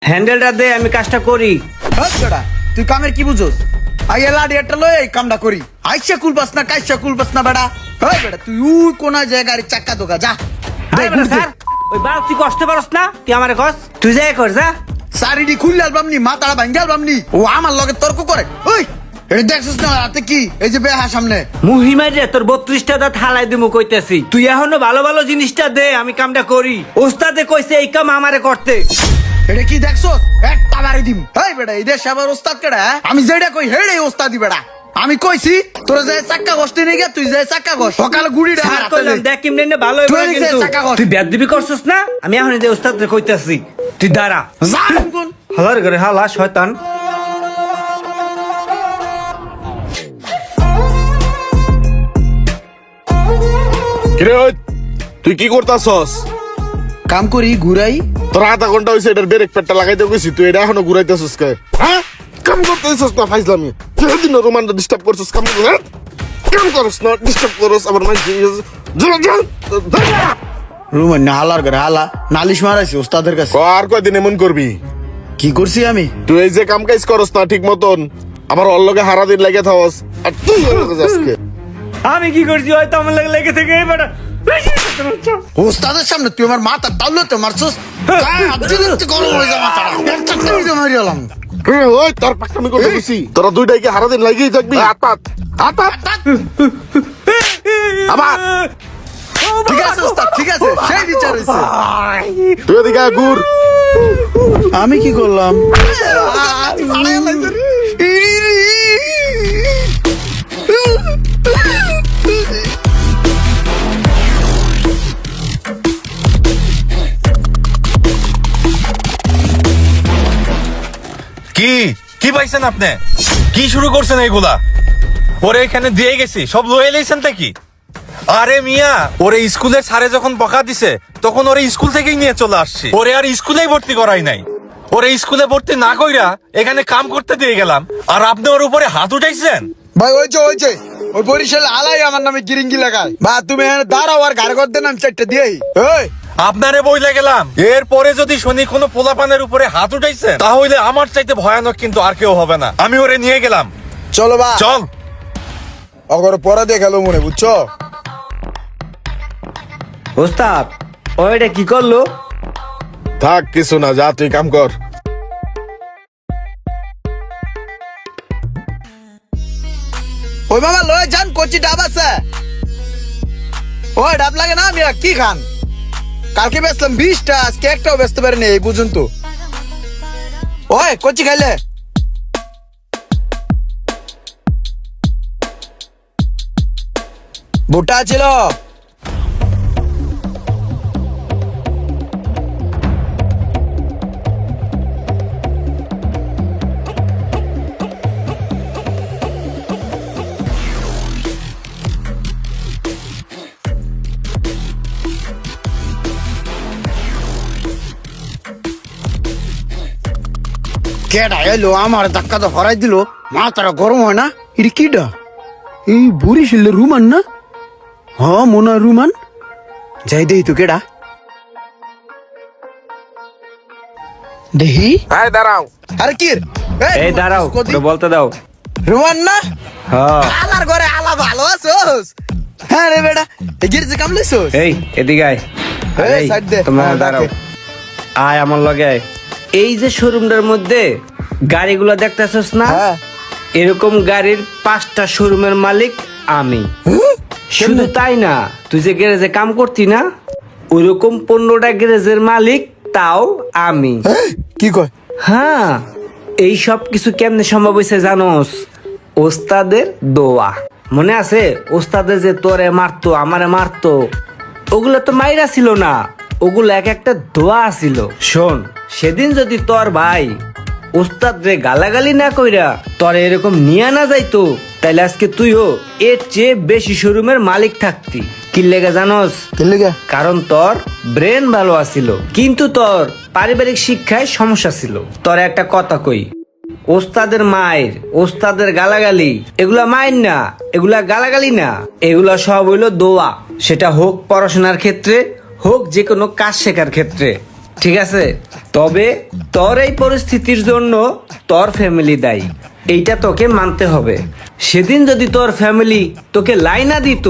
হ্যান্ডেলটা দে, আমি কাজটা করি। তুই কামের কি বুঝোস? আগে লাডি একটা লই এই কামটা করি। আইসা কুলবাস না কাইসা কুলবাস না বেটা। ওই বেটা তুই কোন জায়গায় চাক্কা দোকা যা। আরে বেটা স্যার, ওই বাল তুই কষ্ট পারস না, তুই আমারে কস, তুই যাই কর যা। সারিডি খুললে আলবামনি মাথাটা ভাঙ্গে আলবামনি ও আমার লগে তর্ক করে। ওই এটা দেখছিস না রাতে কি এই যে বেহা সামনে মুহিমাই রে, তোর 32টা দাঁত হালাই দিমু কইতেছি। তুই এখনো ভালো ভালো জিনিসটা দে, আমি কামটা করি। ওস্তাদে কইছে এই কাম আমারে করতে। এটা কি দেখছো? একটা বাড়ি দিম। এই বেটা এই দেশ আবার ওস্তাদ কেডা? আমি যেটা কই হেড়েই ওস্তাদি বেটা। আমি কইছি তোরা যে চাক্কা ঘষতে নিয়ে গিয়ে তুই যে চাক্কা ঘষ সকালে গুড়িটা স্যার কইলাম দেখ কেমনে নে ভালো হইবো কিন্তু তুই বেয়াদবি করছস না। আমি এখন যে ওস্তাদরে কইতাছি, তুই দাঁড়া। কোন হালার করে হালা শয়তান। কিরে ওই তুই কি করতাছস? কাম করি ঘুরাই। তোর আধা ঘন্টা হইছে এটার ব্রেক প্যাডটা লাগাইতে গেছি, তুই এটা এখনো ঘুরাইতেছস কে? হ্যাঁ কাম করতেছস না ফাইজলামি? যেদিন রোমানটা ডিস্টার্ব করছস কাম করছ, হ্যাঁ কাম করছ না ডিস্টার্ব করছ আবার মাইজি রুমান না হালার করে হালা নালিশ মারাইছি ওস্তাদের কাছে। আর কয়দিন এমন করবি? কি করছি আমি? তুই এই যে কাম কাজ করস না ঠিক মতন, আবার ওর লগে হারা দিন লাগিয়ে থাকস, আর তুই ওর লগে যাস কে? আমি কি করছি? হয়তো আমার লাগে লেগে থেকে বেটা ওস্তাদের সামনে তুই আমার মাথা তাল্লতে মারছস। গরম হয়ে যা মাথাটা একটা মারিয়ালাম। ওই তোর পাকনামি করতে গেছি, তোরা দুইটাই কি হারা দিন লাগিয়েই থাকবি? আপাত আপাত আবার ঠিক আছে ওস্তাদ ঠিক আছে, সেই বিচার হইছে। তুই এদিকে আয়, ঘুর। আমি কি করলাম? কি কি পাইছেন আপনি? কি শুরু করছেন এইগুলা? ওরে এখানে দিয়ে গেছি, সব লয়ে লাইছেন কি? আরে মিয়া, ওরে স্কুলের স্যারে যখন বকা দিছে তখন ওরে স্কুল থেকেই নিয়ে চলে আসছি। ওরে আর স্কুলেই ভর্তি করাই নাই। ওরে স্কুলে ভর্তি না কইরা এখানে কাম করতে দিয়ে গেলাম, আর আপনি ওর উপরে হাত উঠাইছেন। ভাই ওইছে ওই বরিশাল আলাই আমার নামে গিরিঙ্গি লাগায়। বা তুমি দাঁড়াও আর গাড়ি করতে নাম চারটে দিয়েই। ওই আপনারে বইলা গেলাম, এরপরে যদি শুনি কোনো পোলাপানের উপরে হাত উঠাইছে তাহলে আমার চাইতে ভয়ানক কিন্তু আর কেউ হবে না। আমি ওরে নিয়ে গেলাম। চলো বা চল। অগর পরে দিয়ে গেল মনে বুঝছো? ওস্তাদ ওইটা কি করলো? থাক কিছু না, যা তুই কাম কর। ওই মামা লয়ে যান কচি ডাব আছে। ওই ডাব লাগে না আমি কি খান? কালকে বেচলাম 20টা, আজকে একটাও বেচতে পারিনি এই পর্যন্ত। ওই কচি খাইলে ভুট্টা ছিল। কেডা এলো আমার ধাক্কা তো হরাই দিল, মাথাটা গরম হয় না? এটা কিডা? এই বরিশালের রুমান না? হ্যাঁ মনে হয় রুমান। যাই দেই তো কেডা দেহি। হ্যাঁ দাঁড়াও। আরে কি এই দাঁড়াও, ওরে বলতে দাও। রুমান না? হ্যাঁ আলার ঘরে আলা ভালো আছোস? হ্যাঁ রে বেটা গিরছে কামলেছোস? এই এদিকে আয়। এই, এই, সাইড দে। তোমরা হ্যাঁ, দাঁড়াও। ডাকে। আয় আমার লগে আয়। এই যে শোরুমটার মধ্যে গাড়িগুলো দেখতেছস না, হ্যাঁ। এরকম গাড়ির 5টা শোরুমের মালিক আমি। শুধু তাই না, তুই যে গ্যারেজে কাম করতি না, ওইরকম 15টা গ্যারেজের মালিক তাও আমি। কি কয়? হ্যাঁ, এই সব কিছু কেমনে সম্ভব হয়েছে জানোস? ওস্তাদের দোয়া। মনে আছে ওস্তাদে যে তোরে মারতো আমারে মারতো, ওগুলো তো মাইরা ছিল না, ওগুলো এক একটা দোয়া ছিল। শোন, সেদিন যদি তোর ভাই ওস্তাদ রে গালাগালি না কইরা তোর এরকম নিয়ে না যাইতো, তাইলে আজকে তুইও এর চেয়ে বেশি শোরুমের মালিক থাকতি। কি লেগে জানোস? কি লেগে? কারণ তোর ব্রেন ভালো আছিল, কিন্তু তোর পারিবারিক শিক্ষায় সমস্যা ছিল। তোর একটা কথা কই, ওস্তাদের মায়ের, ওস্তাদের গালাগালি, এগুলা মায়ের না, এগুলা গালাগালি না, এগুলা সব হইলো দোয়া। সেটা হোক পড়াশোনার ক্ষেত্রে, হোক যে কোনো কাজ শেখার ক্ষেত্রে। ঠিক আছে, তবে তোর এই পরিস্থিতির জন্য তোর ফ্যামিলি দায়ী, এইটা তোকে মানতে হবে। সেদিন যদি তোর ফ্যামিলি তোকে লাইনা দিত,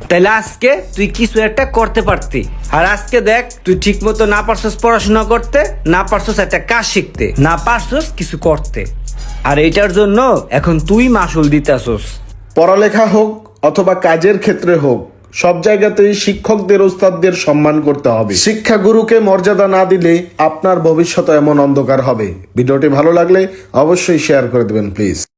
তাহলে আজকে তুই কিছু একটা করতে পারতি। আর আজকে দেখ, তুই ঠিক মতো না পারছস পড়াশোনা করতে, না পারছস একটা কাজ শিখতে, না পারছস কিছু করতে। আর এইটার জন্য এখন তুই মাসুল দিতেছস। পড়ালেখা হোক অথবা কাজের ক্ষেত্রে হোক, সব জায়গাতেই শিক্ষকদের ওস্তাদদের সম্মান করতে হবে। শিক্ষা গুরুকে মর্যাদা না দিলে আপনার ভবিষ্যৎ এমন অন্ধকার হবে। ভিডিওটি ভালো লাগলে অবশ্যই শেয়ার করে দেবেন প্লিজ।